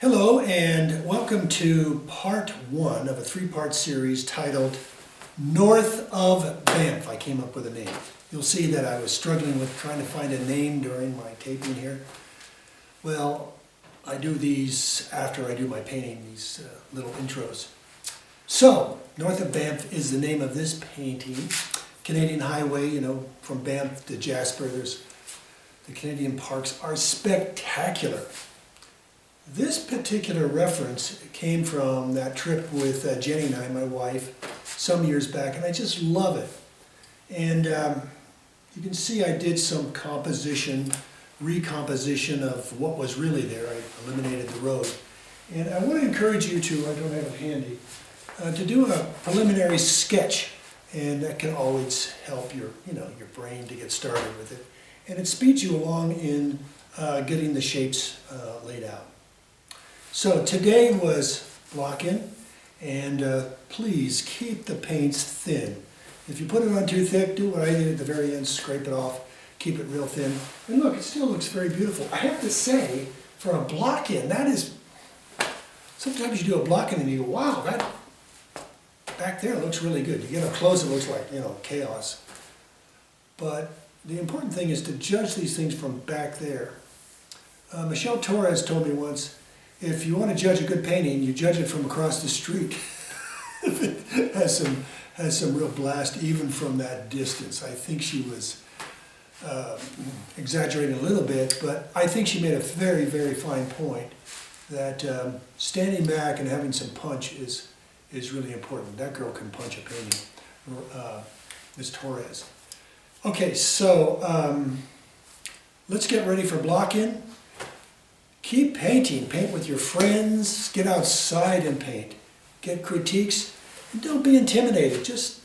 Hello and welcome to part one of a three-part series titled North of Banff. I came up with a name. You'll see that I was struggling with trying to find a name during my taping here. Well, I do these after I do my painting, these little intros. So, North of Banff is the name of this painting. Canadian Highway, you know, from Banff to Jasper, the Canadian parks are spectacular. This particular reference came from that trip with Jenny and I, my wife, some years back, and I just love it. And you can see I did some recomposition of what was really there. I eliminated the road. And I want to encourage you to, I don't have it handy, to do a preliminary sketch. And that can always help your brain to get started with it. And it speeds you along in getting the shapes laid out. So today was block-in, and please keep the paints thin. If you put it on too thick, do what I did at the very end, scrape it off, keep it real thin. And look, it still looks very beautiful. I have to say, for a block-in, that is, sometimes you do a block-in and you go, wow, that back there looks really good. You get up close, it looks like, chaos. But the important thing is to judge these things from back there. Michelle Torres told me once, if you want to judge a good painting, you judge it from across the street. If it has some real blast, even from that distance. I think she was exaggerating a little bit, but I think she made a very, very fine point that standing back and having some punch is really important. That girl can punch a painting, Ms. Torres. Okay, so let's get ready for block-in. Keep painting. Paint with your friends. Get outside and paint. Get critiques. And don't be intimidated. Just,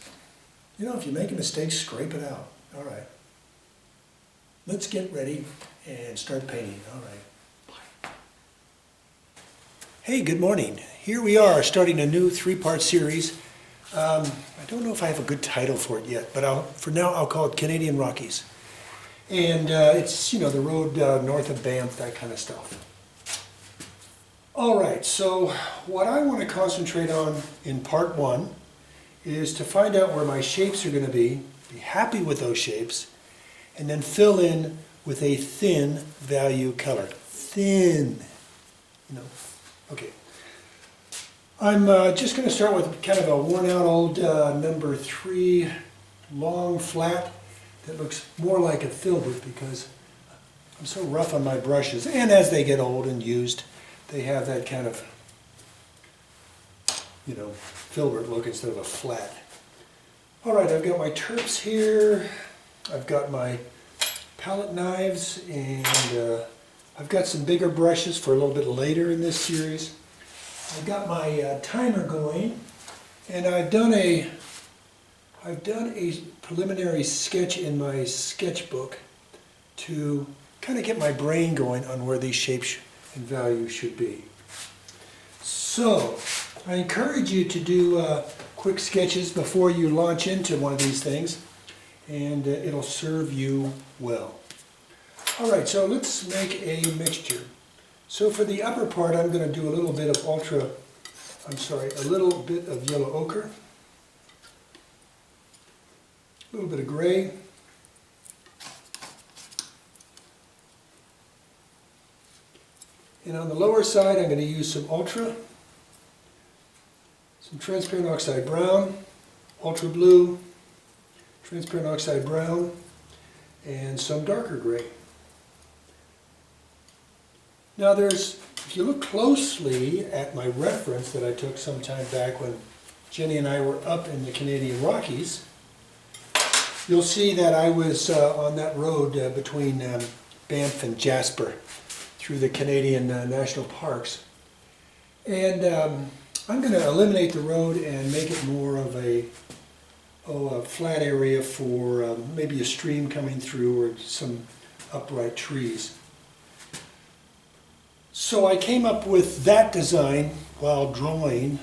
if you make a mistake, scrape it out. All right. Let's get ready and start painting. All right. Bye. Hey, good morning. Here we are starting a new three-part series. I don't know if I have a good title for it yet, but for now I'll call it Canadian Rockies. And it's, the road north of Banff, that kind of stuff. All right, so what I want to concentrate on in part one is to find out where my shapes are going to be happy with those shapes, and then fill in with a thin value color. Thin, okay. I'm just going to start with kind of a worn out old number 3 long flat that looks more like a filbert because I'm so rough on my brushes, and as they get old and used, they have that kind of, filbert look instead of a flat. All right, I've got my terps here, I've got my palette knives, and I've got some bigger brushes for a little bit later in this series. I've got my timer going, and I've done a preliminary sketch in my sketchbook to kind of get my brain going on where these shapes and values should be. So, I encourage you to do quick sketches before you launch into one of these things, and it'll serve you well. All right, so let's make a mixture. So for the upper part, I'm going to do a little bit of a little bit of yellow ochre, a little bit of gray, and on the lower side I'm going to use some ultra, some transparent oxide brown, ultra blue, transparent oxide brown, and some darker gray. Now if you look closely at my reference that I took some time back when Jenny and I were up in the Canadian Rockies, you'll see that I was on that road between Banff and Jasper through the Canadian national parks. And I'm going to eliminate the road and make it more of a flat area for maybe a stream coming through or some upright trees. So I came up with that design while drawing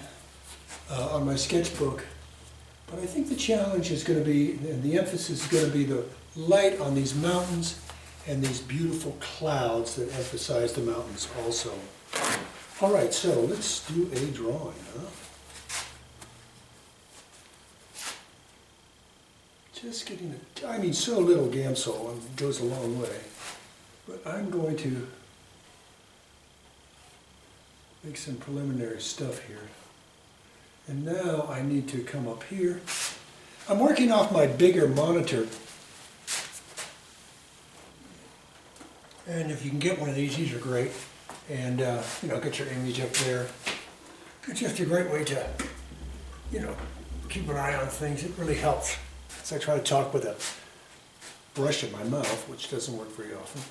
on my sketchbook. But I think the challenge is going to be, and the emphasis is going to be the light on these mountains and these beautiful clouds that emphasize the mountains also. All right, so let's do a drawing, huh? Just getting so little Gamsol and goes a long way. But I'm going to make some preliminary stuff here. And now I need to come up here. I'm working off my bigger monitor. And if you can get one of these are great. And, get your image up there. It's just a great way to, keep an eye on things. It really helps. As I try to talk with a brush in my mouth, which doesn't work very often,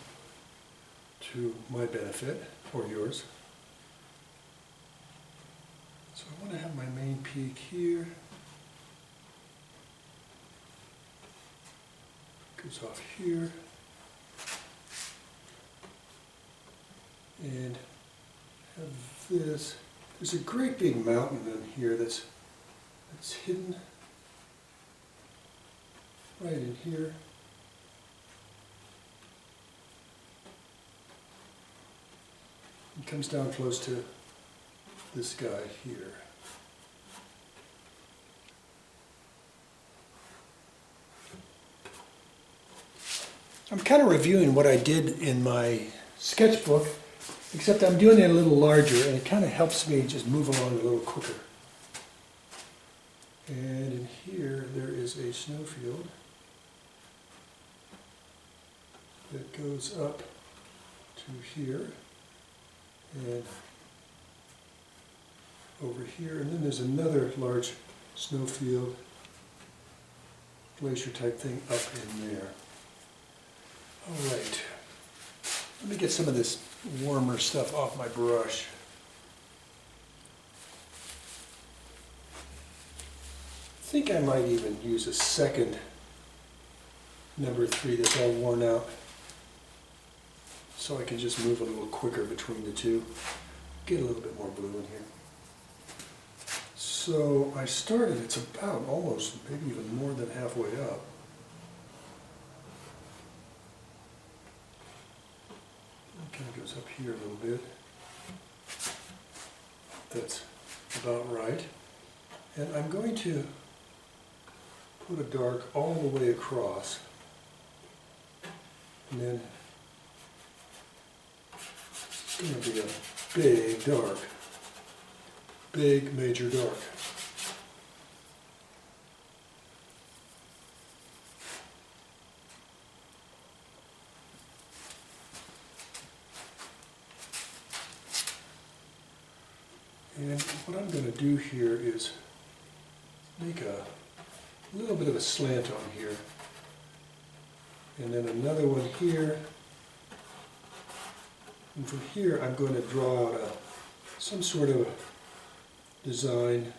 to my benefit or yours. So I want to have my main peak here. Goes off here. And have this. There's a great big mountain in here that's hidden right in here. It comes down close to this guy here. I'm kind of reviewing what I did in my sketchbook, except I'm doing it a little larger, and it kind of helps me just move along a little quicker. And in here, there is a snowfield that goes up to here, and over here, and then there's another large snowfield, glacier type thing up in there. All right, let me get some of this warmer stuff off my brush. I think I might even use a second number 3 that's all worn out, so I can just move a little quicker between the two. Get a little bit more blue in here. So I started, it's about almost, maybe even more than halfway up. It kind of goes up here a little bit. That's about right. And I'm going to put a dark all the way across. And then it's going to be a big dark. Big major dark. And what I'm going to do here is make a little bit of a slant on here. And then another one here. And from here I'm going to draw out some sort of design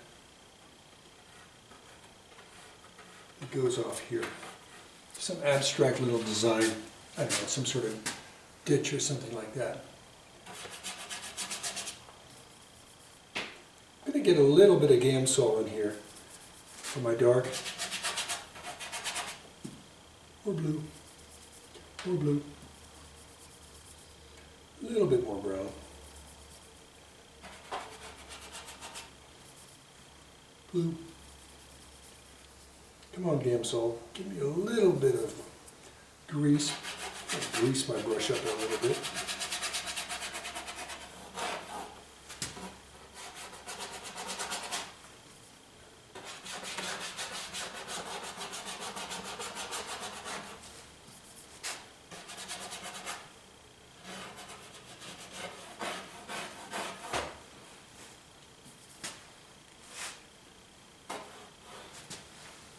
that goes off here. Some abstract little design, I don't know, some sort of ditch or something like that. I'm going to get a little bit of Gamsol in here for my dark. Or blue. Or blue. A little bit more brown. Blue. Come on, Gamsol. Give me a little bit of grease. I'll grease my brush up a little bit.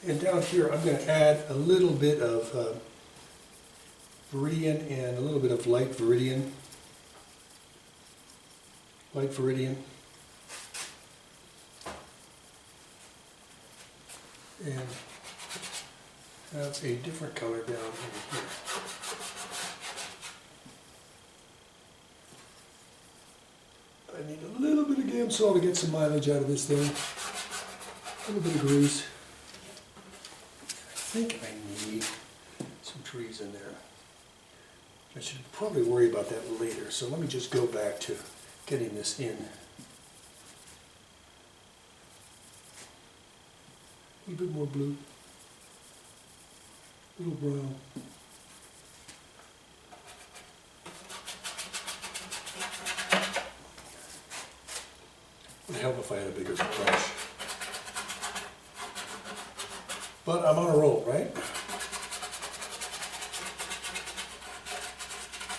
And down here, I'm going to add a little bit of Viridian and a little bit of light Viridian. Light Viridian. And have a different color down over here. I need a little bit of Gamsol to get some mileage out of this thing. A little bit of grease. I think I need some trees in there. I should probably worry about that later, so let me just go back to getting this in. A little bit more blue, a little brown. It would help if I had a bigger brush. But I'm on a roll, right?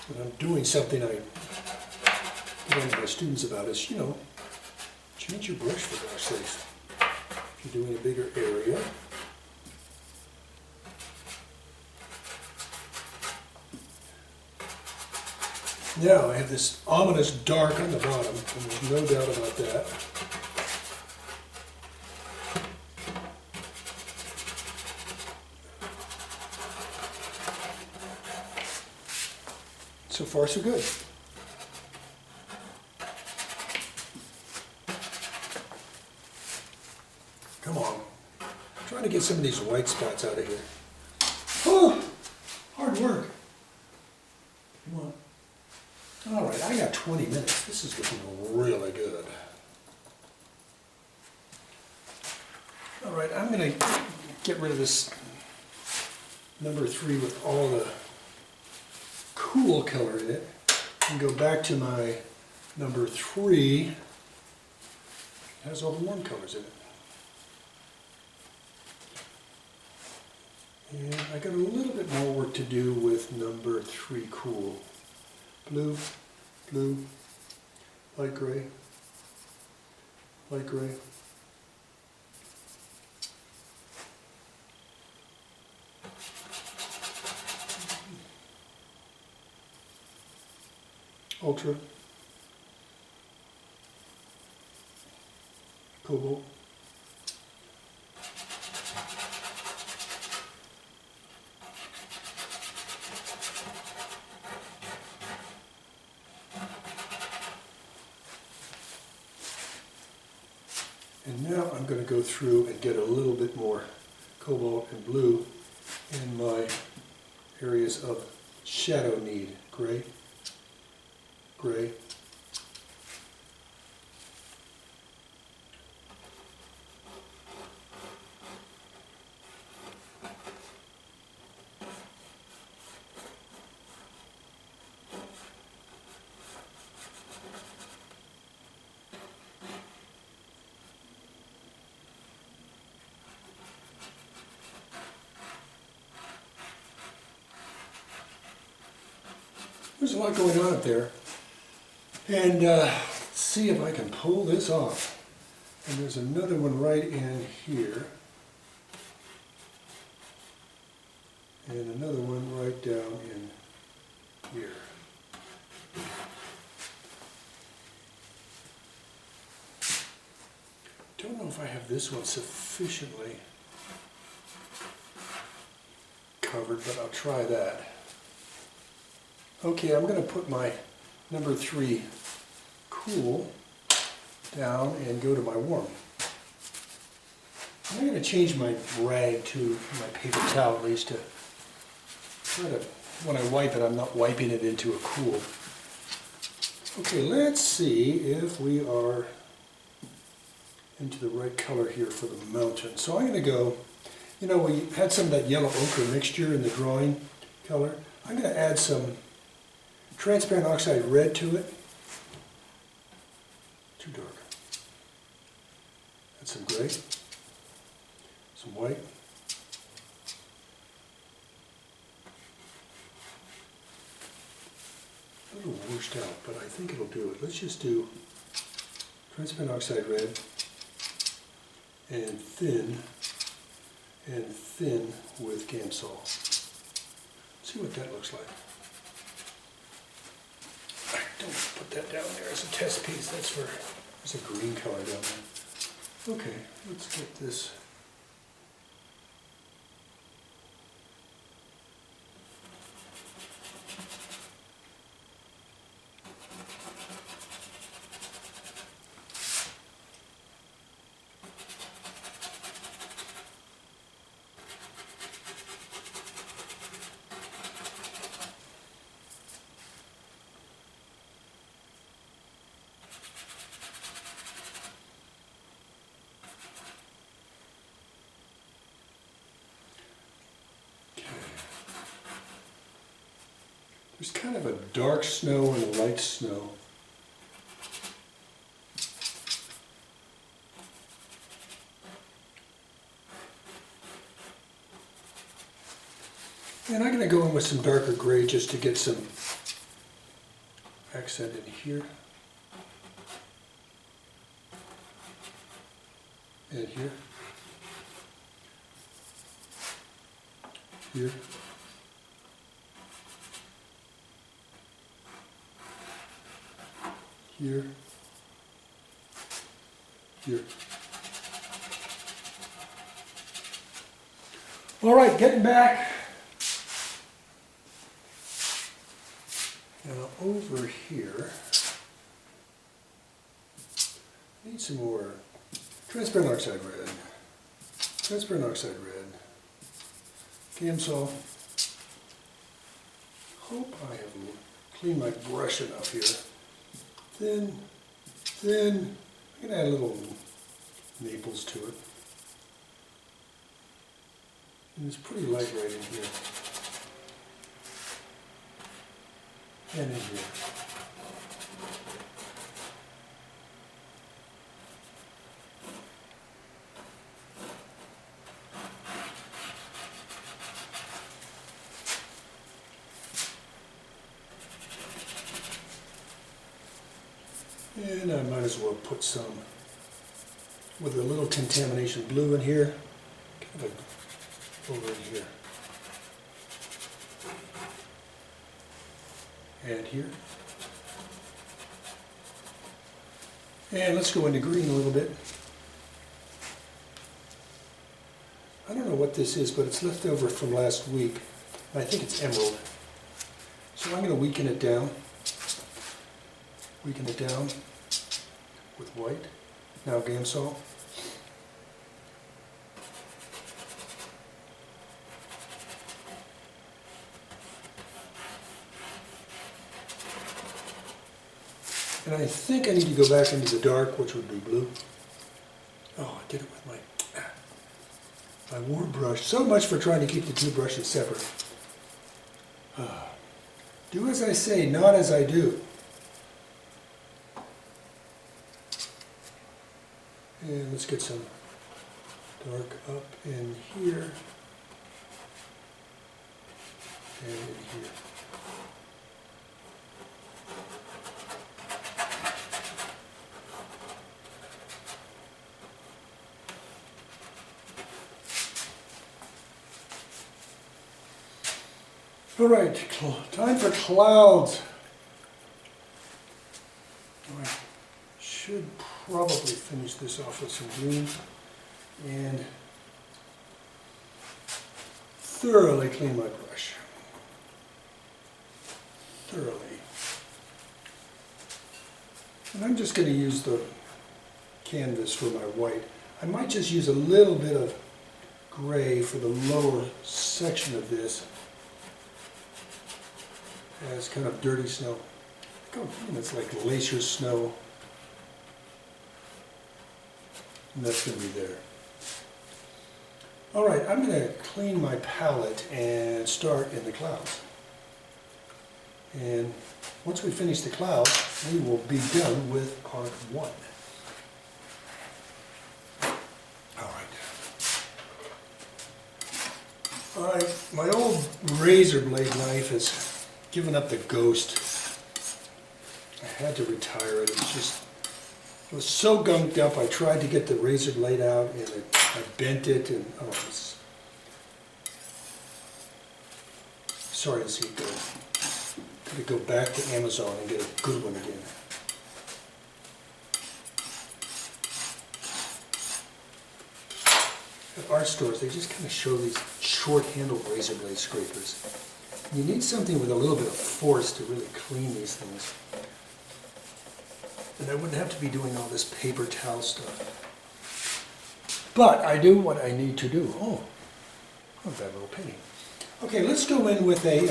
When I'm doing something I get on to my students about is, change your brush for gosh sakes. If you're doing a bigger area. Now I have this ominous dark on the bottom, and there's no doubt about that. So far, so good. Come on. I'm trying to get some of these white spots out of here. Oh, hard work. Come on. All right, I got 20 minutes. This is looking really good. All right, I'm going to get rid of this number 3 with all the cool color in it and go back to my number 3. It has all the warm colors in it. And I got a little bit more work to do with number 3 cool. Blue, blue, light gray, light gray. Ultra, cobalt, and now I'm going to go through and get a little bit more cobalt and blue in my areas of shadow need. Gray, gray, there's a lot going on up there. And let's see if I can pull this off. And there's another one right in here. And another one right down in here. Don't know if I have this one sufficiently covered, but I'll try that. Okay, I'm going to put my number 3 cool down and go to my warm. I'm going to change my rag to my paper towel at least to try to, when I wipe it, I'm not wiping it into a cool. Okay, let's see if we are into the right color here for the mountain. So I'm going to go, we had some of that yellow ochre mixture in the drawing color. I'm going to add some transparent oxide red to it. Too dark. Add some gray, some white. A little washed out, but I think it'll do it. Let's just do transparent oxide red and thin with Gamsol. See what that looks like. Don't put that down there as a test piece. There's a green color down there. Okay, let's get this. There's kind of a dark snow and a light snow. And I'm going to go in with some darker gray just to get some accent in here. And here. Here. Here. Here. All right, getting back. Now over here, need some more transparent oxide red, transparent oxide red, Gamsol. Hope I have cleaned my brush enough here. Then, I'm going to add a little maples to it. And it's pretty light right in here. And in here. And I might as well put some with a little contamination blue in here, kind of over in here. And here. And let's go into green a little bit. I don't know what this is, but it's left over from last week. I think it's emerald. So I'm going to weaken it down. Weaken it down with white. Now Gamsol. And I think I need to go back into the dark, which would be blue. Oh, I did it with my war brush. So much for trying to keep the two brushes separate. Do as I say, not as I do. And let's get some dark up in here and in here. All right, time for clouds. I should probably finish this off with some green and thoroughly clean my brush. Thoroughly. And I'm just going to use the canvas for my white. I might just use a little bit of gray for the lower section of this as kind of dirty snow. It's like glacier snow. And that's going to be there. All right, I'm going to clean my palette and start in the clouds. And once we finish the clouds, we will be done with part one. All right, my old razor blade knife has given up the ghost. I had to retire it. It was so gunked up. I tried to get the razor blade out and I bent it and sorry to see it go. Gotta go back to Amazon and get a good one again. At art stores, they just kind of show these short-handled razor blade scrapers. You need something with a little bit of force to really clean these things. And I wouldn't have to be doing all this paper towel stuff. But I do what I need to do. Oh, that little penny. Okay, let's go in with a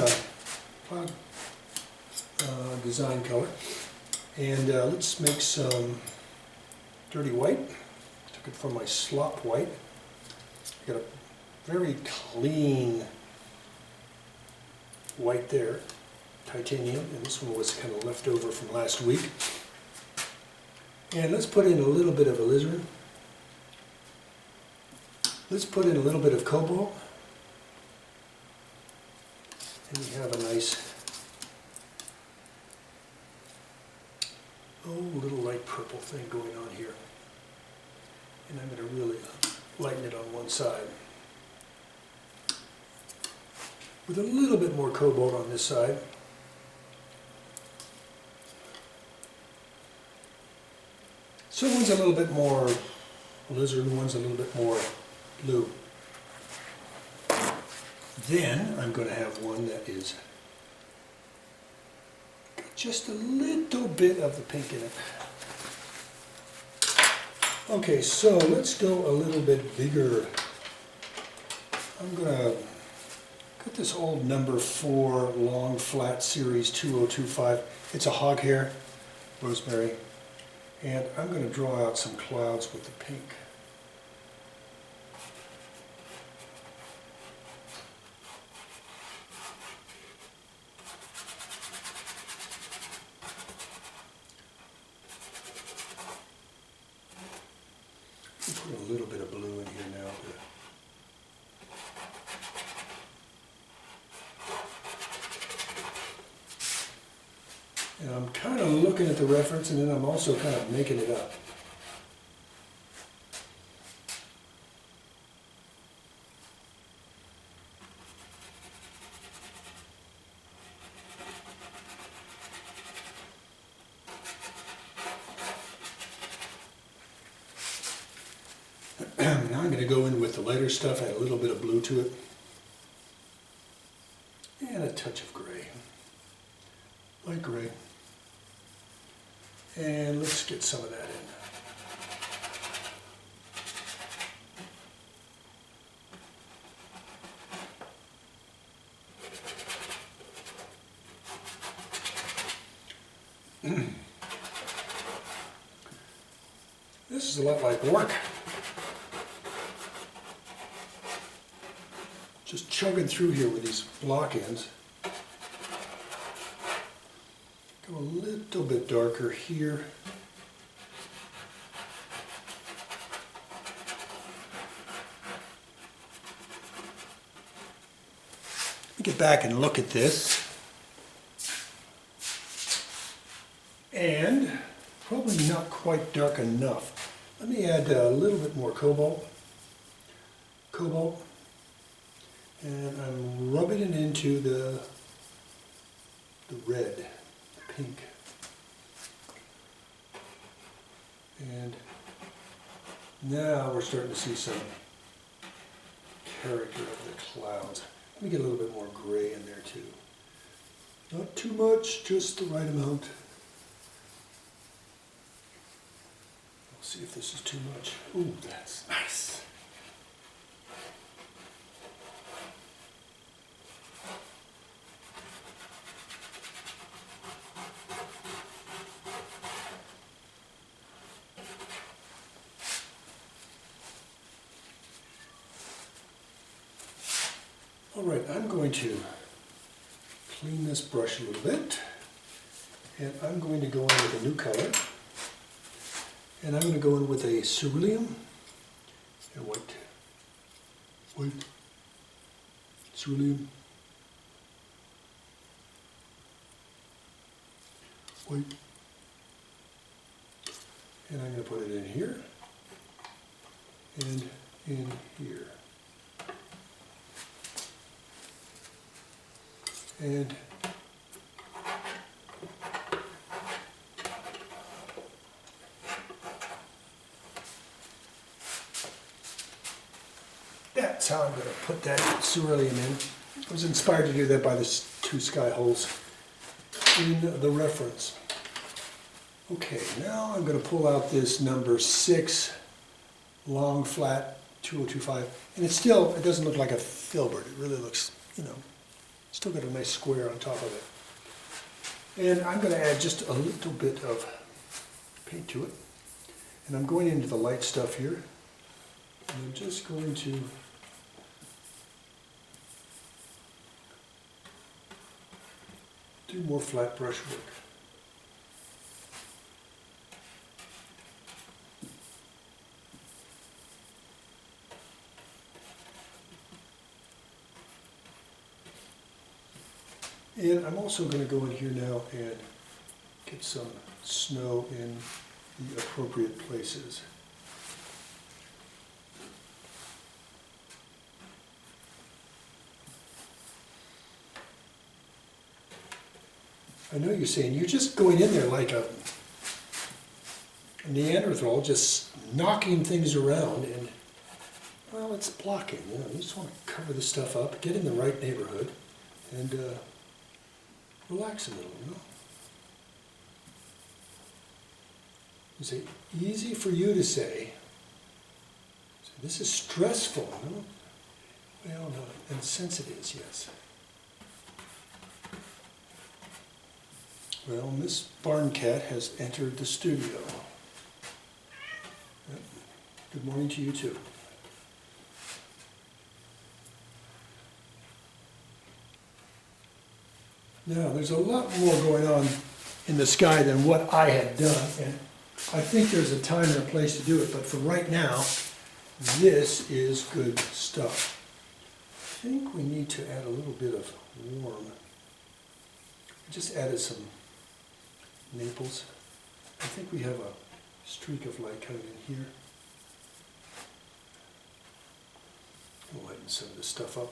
design color. And let's make some dirty white. Took it from my slop white. Got a very clean white there. titanium, and this one was kind of left over from last week. And let's put in a little bit of alizarin. Let's put in a little bit of cobalt. And we have a nice, little light purple thing going on here. And I'm going to really lighten it on one side. With a little bit more cobalt on this side. So one's a little bit more alizarin, one's a little bit more blue. Then I'm going to have one that is got just a little bit of the pink in it. Okay, so let's go a little bit bigger. I'm going to got this old number 4 long flat series 2025. It's a hog hair rosemary. And I'm going to draw out some clouds with the pink. Put a little bit of blue in here now. And I'm kind of looking at the reference, and then I'm also kind of making it up. Now I'm going to go in with the lighter stuff, add a little bit of blue to it, and a touch of gray, light gray. And let's get some of that in. This is a lot like work. Just chugging through here with these block ends. Go a little bit darker here. Let me get back and look at this. And probably not quite dark enough. Let me add a little bit more cobalt. And I'm rubbing it into the red. Pink. And now we're starting to see some character of the clouds. Let me get a little bit more gray in there too. Not too much, just the right amount. We'll see if this is too much. Ooh, that's nice. All right, I'm going to clean this brush a little bit, and I'm going to go in with a new color, and I'm going to go in with a cerulean and white, cerulean, white, and I'm going to put it in here and in here. And that's how I'm going to put that cerulean in. I was inspired to do that by the 2 sky holes in the reference. Okay, now I'm going to pull out this number 6 long flat 2025, and it doesn't look like a filbert. It really looks, still got a nice square on top of it. And I'm going to add just a little bit of paint to it. And I'm going into the light stuff here. And I'm just going to do more flat brush work. And I'm also going to go in here now and get some snow in the appropriate places. I know you're saying, you're just going in there like a Neanderthal, just knocking things around, and, well, it's blocking, you know, you just want to cover this stuff up, get in the right neighborhood, and relax a little, you know. It's easy for you to say, this is stressful, no? Well, no, in a sense it is, yes. Well, Miss Barn Cat has entered the studio. Yep. Good morning to you too. Now, there's a lot more going on in the sky than what I had done, and I think there's a time and a place to do it, but for right now, this is good stuff. I think we need to add a little bit of warm. I just added some maples. I think we have a streak of light coming in here. We'll lighten some of this stuff up.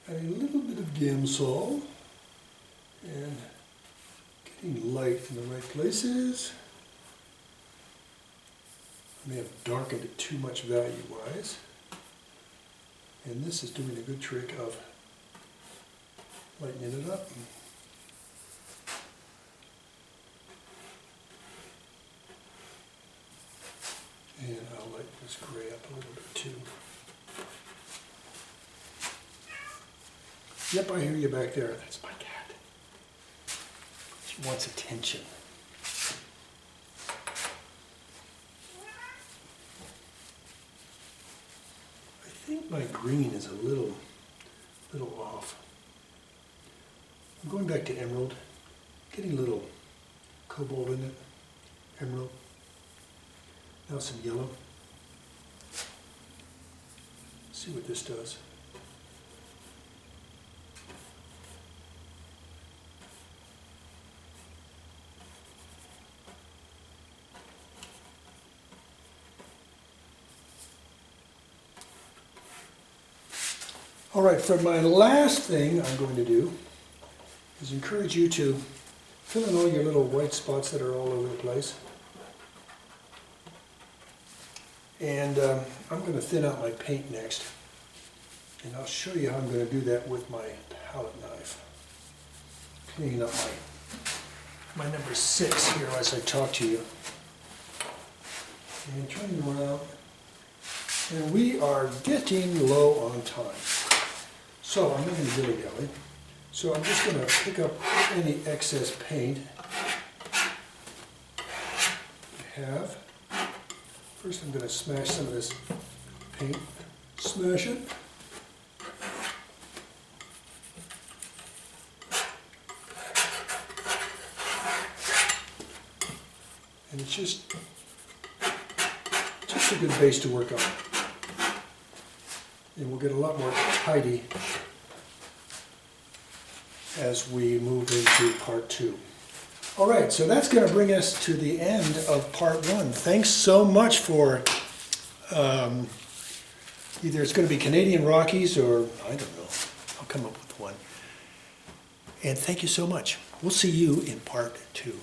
Adding a little bit of Gamsol and getting light in the right places. I may have darkened it too much value-wise. And this is doing a good trick of lightening it up. And I'll lighten this gray up a little bit too. Yep, I hear you back there. That's my cat. She wants attention. I think my green is a little off. I'm going back to emerald, getting a little cobalt in it, emerald. Now some yellow. See what this does. All right, for my last thing I'm going to do is encourage you to fill in all your little white spots that are all over the place. And I'm going to thin out my paint next. And I'll show you how I'm going to do that with my palette knife. Cleaning up my number 6 here as I talk to you. And turning around. And we are getting low on time. So I'm making a dilly-dally. So I'm just going to pick up any excess paint I have. First I'm going to smash some of this paint. Smash it. And it's just a good base to work on. And we'll get a lot more tidy as we move into part 2. All right, so that's going to bring us to the end of part 1. Thanks so much for, either it's going to be Canadian Rockies or, I don't know, I'll come up with one. And thank you so much. We'll see you in part 2.